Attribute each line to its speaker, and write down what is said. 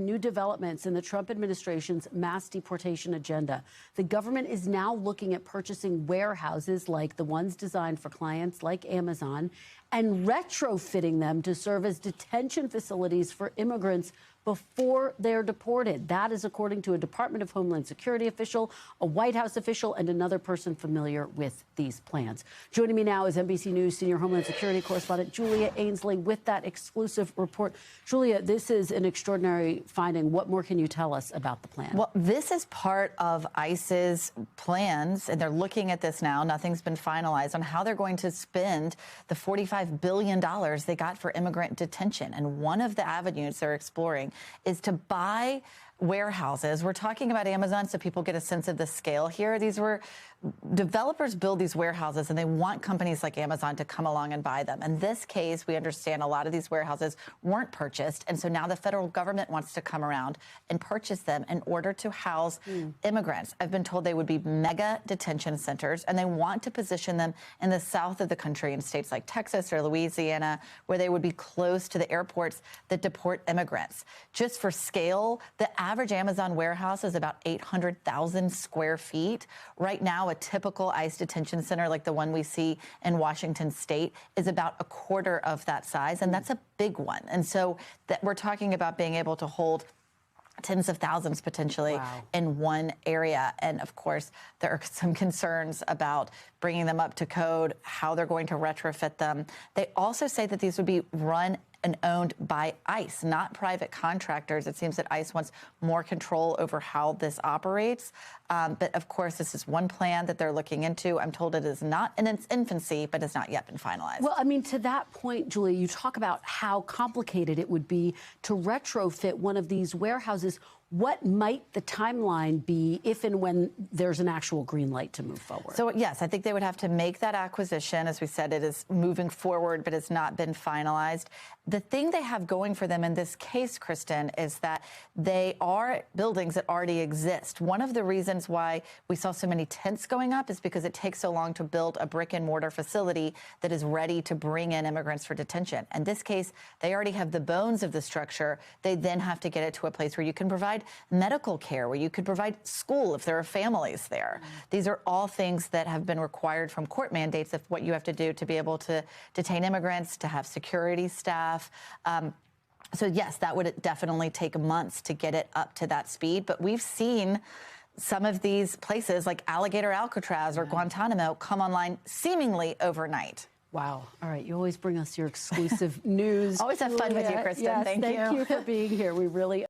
Speaker 1: New developments in the Trump administration's mass deportation agenda. The government is now looking at purchasing warehouses like the ones designed for clients like Amazon and retrofitting them to serve as detention facilities for immigrants before they're deported. That is according to a Department of Homeland Security official, a White House official, and another person familiar with these plans. Joining me now is NBC News senior Homeland Security correspondent Julia Ainsley with that exclusive report. Julia, this is an extraordinary finding. What more can you tell us about the plan?
Speaker 2: Well, this is part of ICE's plans, and they're looking at this now. Nothing's been finalized on how they're going to spend the $45 billion they got for immigrant detention. And one of the avenues they're exploring is to buy warehouses. We're talking about Amazon so people get a sense of the scale here. Developers build these warehouses and they want companies like Amazon to come along and buy them. In this case, we understand a lot of these warehouses weren't purchased. And so now the federal government wants to come around and purchase them in order to house immigrants. I've been told they would be mega detention centers, and they want to position them in the south of the country in states like Texas or Louisiana, where they would be close to the airports that deport immigrants. Just for scale, the average Amazon warehouse is about 800,000 square feet. Right now, a typical ICE detention center like the one we see in Washington State is about a quarter of that size, and that's a big one. And so that we're talking about being able to hold tens of thousands potentially in one area. And of course, there are some concerns about bringing them up to code, how they're going to retrofit them. They also say that these would be run and owned by ICE, not private contractors. It seems that ICE wants more control over how this operates. But of course, this is one plan that they're looking into. I'm told it is not in its infancy, but has not yet been finalized.
Speaker 1: Well, I mean, to that point, Julia, you talk about how complicated it would be to retrofit one of these warehouses. What might the timeline be if and when there's an actual green light to move forward?
Speaker 2: So, yes, I think they would have to make that acquisition. As we said, it is moving forward, but it's not been finalized. The thing they have going for them in this case, Kristen, is that they are buildings that already exist. One of the reasons why we saw so many tents going up is because it takes so long to build a brick and mortar facility that is ready to bring in immigrants for detention. In this case, they already have the bones of the structure. They then have to get it to a place where you can provide medical care, where you could provide school if there are families there. These are all things that have been required from court mandates of what you have to do to be able to detain immigrants, to have security staff. So yes, that would definitely take months to get it up to that speed. But we've seen some of these places like Alligator Alcatraz or Guantanamo come online seemingly overnight.
Speaker 1: Wow. All right. You always bring us your exclusive news.
Speaker 2: Always have fun with you, Kristen.
Speaker 1: Yes,
Speaker 2: thank you.
Speaker 1: Thank you for being here. We really